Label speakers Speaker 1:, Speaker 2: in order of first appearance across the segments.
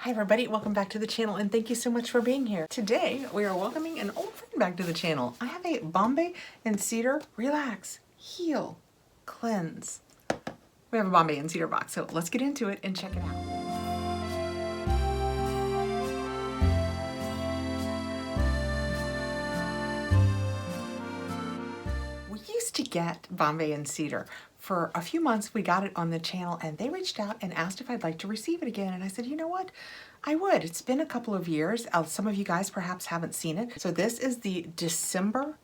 Speaker 1: Hi everybody, welcome back to the channel and thank you so much for being here. Today we are welcoming an old friend back to the channel. I have a Bombay and Cedar Relax, Heal, Cleanse. We have a Bombay and Cedar box, so let's get into it and check it out. We used to get Bombay and Cedar. For a few months we got it on the channel and they reached out and asked if I'd like to receive it again, and I said, you know what? I would. It's been a couple of years. Some of you guys perhaps haven't seen it. So this is the December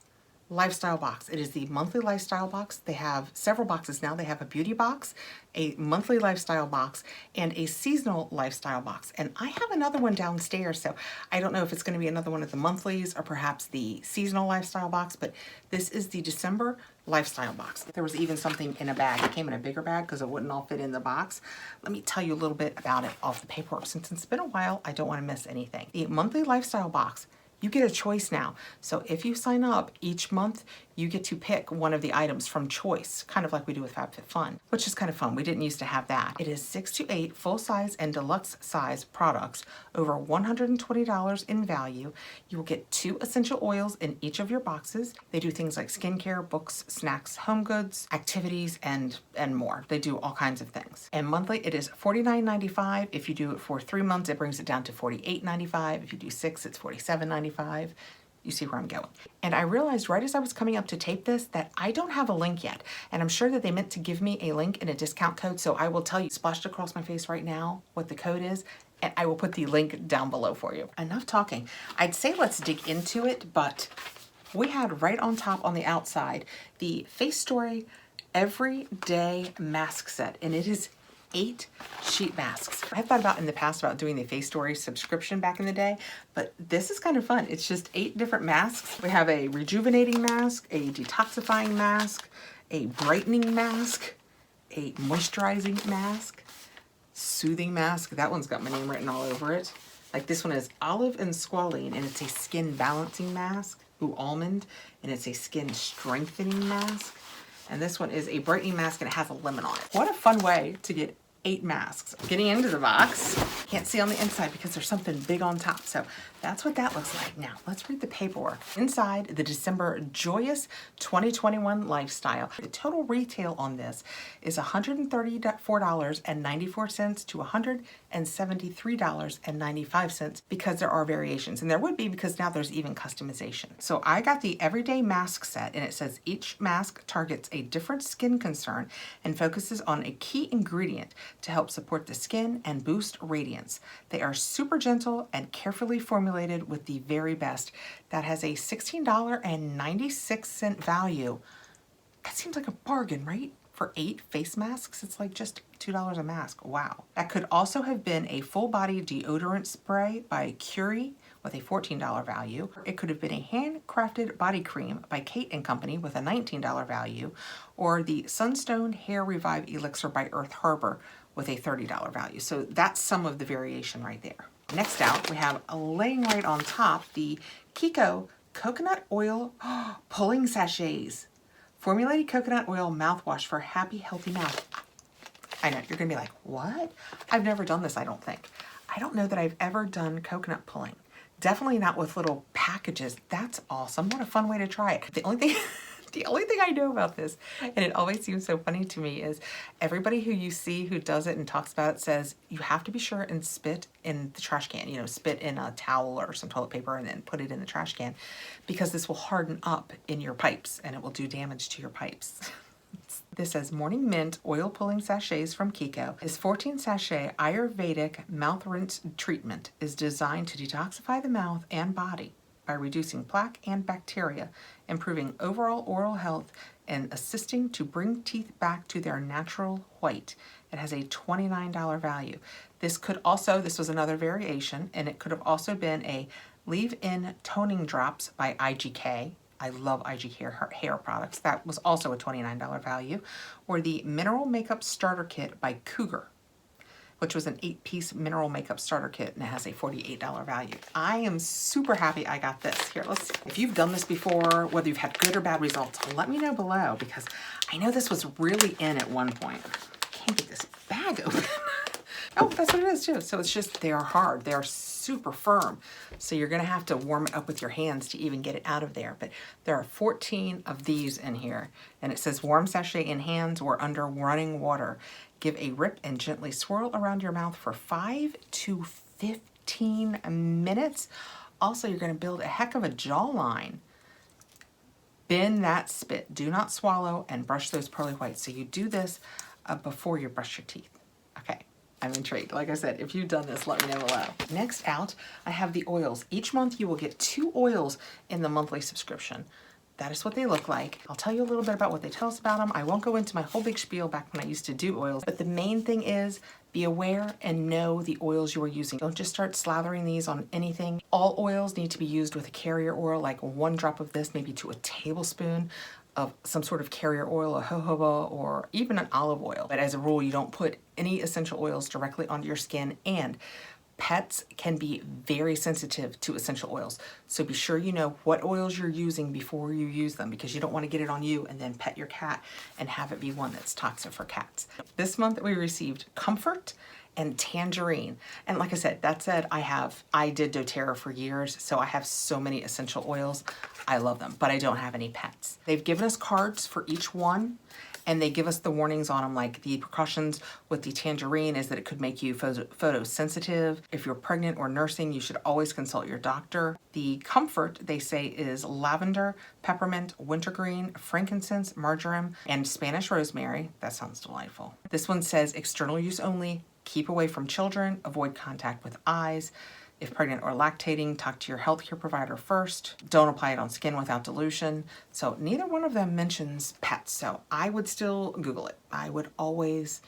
Speaker 1: lifestyle box. It is the monthly lifestyle box. They have several boxes now. They have a beauty box, a monthly lifestyle box, and a seasonal lifestyle box. And I have another one downstairs, so I don't know if it's going to be another one of the monthlies or perhaps the seasonal lifestyle box, but this is the December lifestyle box. There was even something in a bag. It came in a bigger bag because it wouldn't all fit in the box. Let me tell you a little bit about it off the paperwork. Since it's been a while, I don't want to miss anything. The monthly lifestyle box, you get a choice now. So if you sign up each month, you get to pick one of the items from choice, kind of like we do with FabFitFun, which is kind of fun. We didn't used to have that. It is 6 to 8 full-size and deluxe size products, over $120 in value. You will get 2 essential oils in each of your boxes. They do things like skincare, books, snacks, home goods, activities, and more. They do all kinds of things. And monthly, it is $49.95. If you do it for 3 months, it brings it down to $48.95. If you do 6, it's $47.95. You see where I'm going. And I realized right as I was coming up to tape this that I don't have a link yet. And I'm sure that they meant to give me a link and a discount code. So I will tell you, splashed across my face right now, what the code is. And I will put the link down below for you. Enough talking. I'd say let's dig into it, but we had right on top on the outside the Face Story Everyday Mask Set. And it is 8 sheet masks. I've thought about in the past about doing the Face Story subscription back in the day, but this is kind of fun. It's just 8 different masks. We have a rejuvenating mask, a detoxifying mask, a brightening mask, a moisturizing mask, soothing mask. That one's got my name written all over it. Like this one is olive and squalene, and it's a skin balancing mask. Ooh, almond, and it's a skin strengthening mask. And this one is a brightening mask and it has a lemon on it. What a fun way to get 8 masks. Getting into the box, can't see on the inside because there's something big on top. So that's what that looks like. Now let's read the paperwork. Inside, the December Joyous 2021 Lifestyle. The total retail on this is $134.94 to $173.95 because there are variations. And there would be because now there's even customization. So I got the Everyday Mask Set, and it says each mask targets a different skin concern and focuses on a key ingredient to help support the skin and boost radiance. They are super gentle and carefully formulated with the very best. That has a $16.96 value. That seems like a bargain, right? For 8 face masks, it's like just $2 a mask. Wow. That could also have been a full body deodorant spray by Curie with a $14 value. It could have been a handcrafted body cream by Kate & Company with a $19 value, or the Sunstone Hair Revive Elixir by Earth Harbor with a $30 value. So that's some of the variation right there. Next out, we have laying right on top the Kiko Coconut Oil Pulling Sachets. Formulated coconut oil mouthwash for happy, healthy mouth. I know, you're gonna be like, what? I've never done this, I don't think. I don't know that I've ever done coconut pulling. Definitely not with little packages. That's awesome. What a fun way to try it. The only thing I know about this, and it always seems so funny to me, is everybody who you see who does it and talks about it says you have to be sure and spit in the trash can, you know, spit in a towel or some toilet paper and then put it in the trash can, because this will harden up in your pipes and it will do damage to your pipes. This says Morning Mint Oil Pulling Sachets from Kiko. This 14 sachet Ayurvedic mouth rinse treatment is designed to detoxify the mouth and body by reducing plaque and bacteria, improving overall oral health, and assisting to bring teeth back to their natural white. It has a $29 value. This was another variation, and it could have also been a leave-in toning drops by IGK. I love IGK hair products. That was also a $29 value. Or the Mineral Makeup Starter Kit by Cougar, which was an 8-piece mineral makeup starter kit, and it has a $48 value. I am super happy I got this. Here, let's see. If you've done this before, whether you've had good or bad results, let me know below, because I know this was really in at one point. I can't get this bag open. Oh, that's what it is too. So it's just, they are hard. They are super firm. So you're gonna have to warm it up with your hands to even get it out of there. But there are 14 of these in here. And it says warm sachet in hands or under running water. Give a rip and gently swirl around your mouth for 5 to 15 minutes. Also, you're gonna build a heck of a jawline. Bend that spit. Do not swallow and brush those pearly whites. So you do this before you brush your teeth. Okay, I'm intrigued. Like I said, if you've done this, let me know below. Next out, I have the oils. Each month you will get 2 oils in the monthly subscription. That is what they look like. I'll tell you a little bit about what they tell us about them. I won't go into my whole big spiel back when I used to do oils, but the main thing is be aware and know the oils you are using. Don't just start slathering these on anything. All oils need to be used with a carrier oil, like 1 drop of this, maybe to a tablespoon of some sort of carrier oil, a jojoba, or even an olive oil. But as a rule, you don't put any essential oils directly onto your skin, and pets can be very sensitive to essential oils. So be sure you know what oils you're using before you use them, because you don't want to get it on you and then pet your cat and have it be one that's toxic for cats. This month we received Comfort and Tangerine. And like I said, that said, I did doTERRA for years, so I have so many essential oils. I love them, but I don't have any pets. They've given us cards for each one, and they give us the warnings on them, like the precautions with the Tangerine is that it could make you photosensitive. If you're pregnant or nursing, you should always consult your doctor. The Comfort, they say, is lavender, peppermint, wintergreen, frankincense, marjoram, and Spanish rosemary. That sounds delightful. This one says external use only, keep away from children, avoid contact with eyes. If pregnant or lactating, talk to your healthcare provider first. Don't apply it on skin without dilution. So neither one of them mentions pets, so I would still Google it. I would always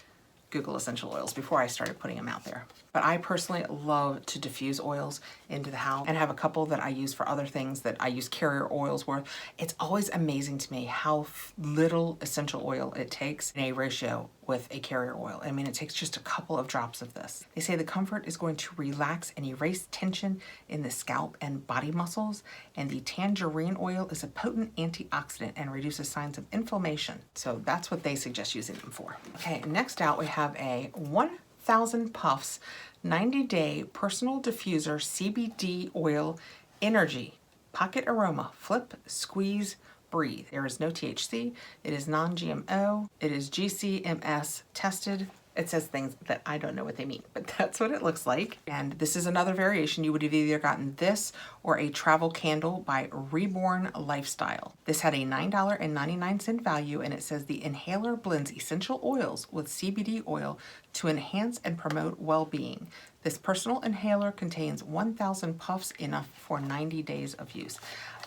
Speaker 1: Google essential oils before I started putting them out there. But I personally love to diffuse oils into the house and have a couple that I use for other things that I use carrier oils with. It's always amazing to me how little essential oil it takes in a ratio with a carrier oil. I mean, it takes just a couple of drops of this. They say the Comfort is going to relax and erase tension in the scalp and body muscles, and the Tangerine oil is a potent antioxidant and reduces signs of inflammation. So that's what they suggest using them for. Okay, next out we have a 1000 Puffs 90-day personal diffuser CBD oil energy pocket aroma. Flip, squeeze, breathe. There is no THC. It is non-GMO. It is GCMS tested. It says things that I don't know what they mean, but that's what it looks like. And this is another variation. You would have either gotten this or a travel candle by Reborn Lifestyle. This had a $9.99 value, and it says the inhaler blends essential oils with CBD oil to enhance and promote well-being. This personal inhaler contains 1000 puffs, enough for 90 days of use.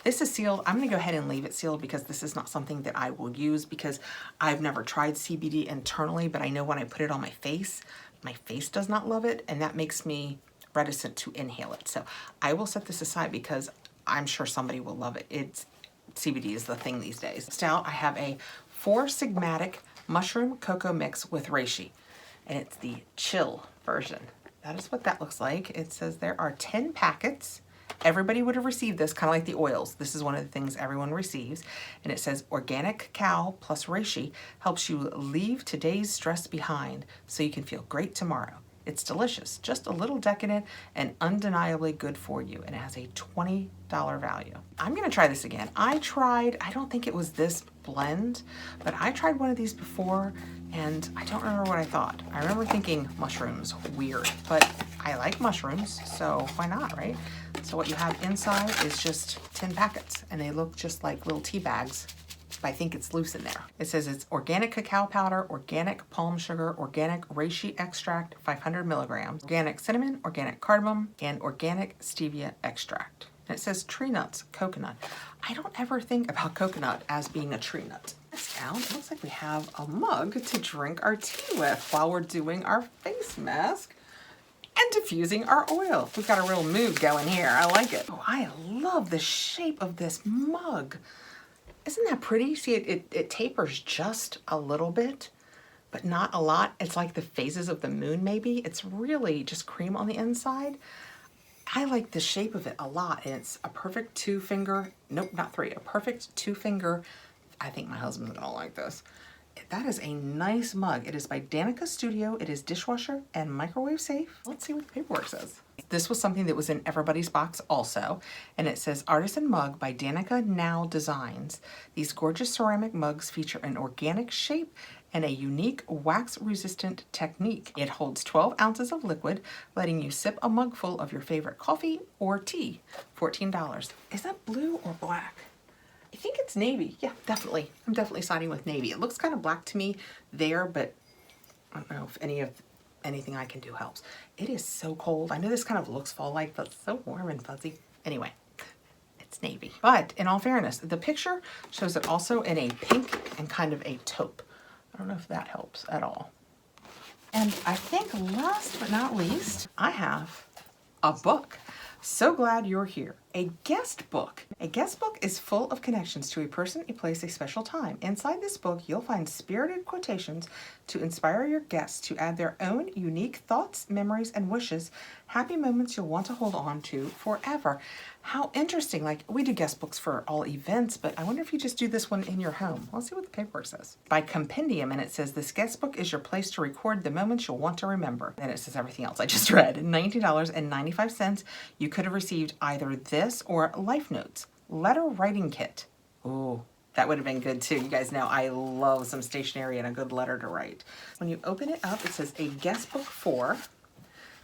Speaker 1: This is sealed. I'm gonna go ahead and leave it sealed because this is not something that I will use, because I've never tried CBD internally, but I know when I put it on my face does not love it, and that makes me reticent to inhale it. So I will set this aside because I'm sure somebody will love it. CBD is the thing these days. Next out, I have a 4 Sigmatic mushroom cocoa mix with reishi, and it's the chill version. That is what that looks like. It says there are 10 packets. Everybody would have received this, kind of like the oils. This is one of the things everyone receives. And it says organic cacao plus reishi helps you leave today's stress behind so you can feel great tomorrow. It's delicious, just a little decadent and undeniably good for you. And it has a $20 value. I'm gonna try this again. I don't think it was this blend, but I tried one of these before and I don't remember what I thought. I remember thinking mushrooms, weird, but I like mushrooms, so why not, right? So what you have inside is just 10 packets, and they look just like little tea bags, but I think it's loose in there. It says it's organic cacao powder, organic palm sugar, organic reishi extract, 500 milligrams, organic cinnamon, organic cardamom, and organic stevia extract. And it says tree nuts, coconut. I don't ever think about coconut as being a tree nut. Now, it looks like we have a mug to drink our tea with while we're doing our face mask and diffusing our oil. We've got a real mood going here. I like it. Oh, I love the shape of this mug. Isn't that pretty? See, it tapers just a little bit, but not a lot. It's like the phases of the moon, maybe. It's really just cream on the inside. I like the shape of it a lot, and it's a perfect 2-finger, nope, not 3, a perfect 2-finger. I think my husband's gonna like this. That is a nice mug. It is by Danica Studio. It is dishwasher and microwave safe. Let's see what the paperwork says. This was something that was in everybody's box also, and it says Artisan Mug by Danica Now Designs. These gorgeous ceramic mugs feature an organic shape and a unique wax-resistant technique. It holds 12 ounces of liquid, letting you sip a mug full of your favorite coffee or tea. $14. Is that blue or black? I think it's navy. Yeah, definitely. I'm definitely siding with navy. It looks kind of black to me there, but I don't know if anything I can do helps. It is so cold. I know this kind of looks fall-like, but it's so warm and fuzzy. Anyway, it's navy. But in all fairness, the picture shows it also in a pink and kind of a taupe. I don't know if that helps at all. And I think last but not least, I have a book. So glad you're here. A guest book. A guest book is full of connections to a person, a place, a special time. Inside this book, you'll find spirited quotations to inspire your guests to add their own unique thoughts, memories, and wishes, happy moments you'll want to hold on to forever. How interesting. Like, we do guest books for all events, but I wonder if you just do this one in your home. Let's see what the paperwork says. By Compendium, and it says, this guest book is your place to record the moments you'll want to remember. And it says everything else I just read. $19.95. You could have received either this or Life Notes, letter writing kit. Ooh, that would have been good too. You guys know I love some stationery and a good letter to write. When you open it up, it says a guest book for,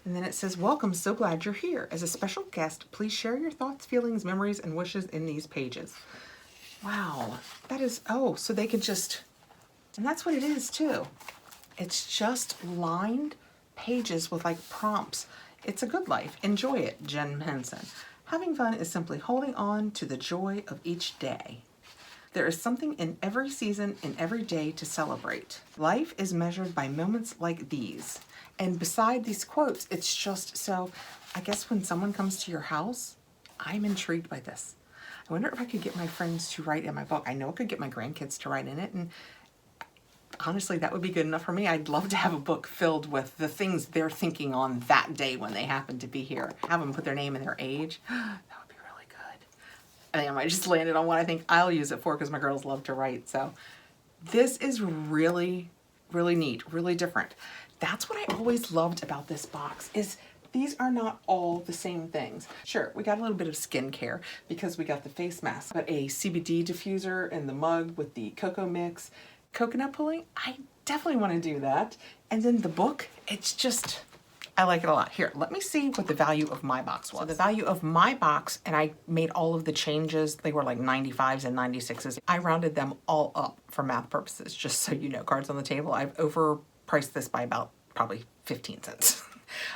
Speaker 1: and then it says, welcome, so glad you're here. As a special guest, please share your thoughts, feelings, memories, and wishes in these pages. Wow, that is, oh, so they could just, and that's what it is too. It's just lined pages with like prompts. It's a good life. Enjoy it, Jen Henson. Having fun is simply holding on to the joy of each day. There is something in every season, in every day to celebrate. Life is measured by moments like these. And beside these quotes, it's just so, I guess when someone comes to your house, I'm intrigued by this. I wonder if I could get my friends to write in my book. I know I could get my grandkids to write in it, and honestly, that would be good enough for me. I'd love to have a book filled with the things they're thinking on that day when they happen to be here. Have them put their name and their age. That would be really good. I think I might just landed on what I think I'll use it for because my girls love to write. So this is really, really neat, really different. That's what I always loved about this box is these are not all the same things. Sure, we got a little bit of skincare because we got the face mask, but a CBD diffuser in the mug with the cocoa mix, coconut pulling, I definitely want to do that. And then the book, it's just, I like it a lot. Here, let me see what the value of my box was. So the value of my box, and I made all of the changes, they were like 95s and 96s. I rounded them all up for math purposes, just so you know, cards on the table. I've overpriced this by about probably 15 cents.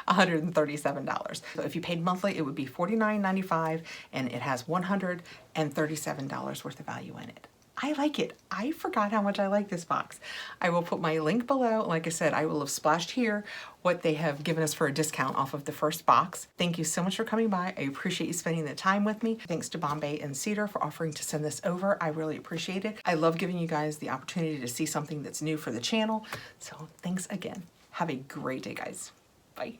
Speaker 1: $137. So if you paid monthly, it would be $49.95, and it has $137 worth of value in it. I like it. I forgot how much I like this box. I will put my link below. Like I said, I will have splashed here what they have given us for a discount off of the first box. Thank you so much for coming by. I appreciate you spending the time with me. Thanks to Bombay and Cedar for offering to send this over. I really appreciate it. I love giving you guys the opportunity to see something that's new for the channel. So thanks again. Have a great day, guys. Bye.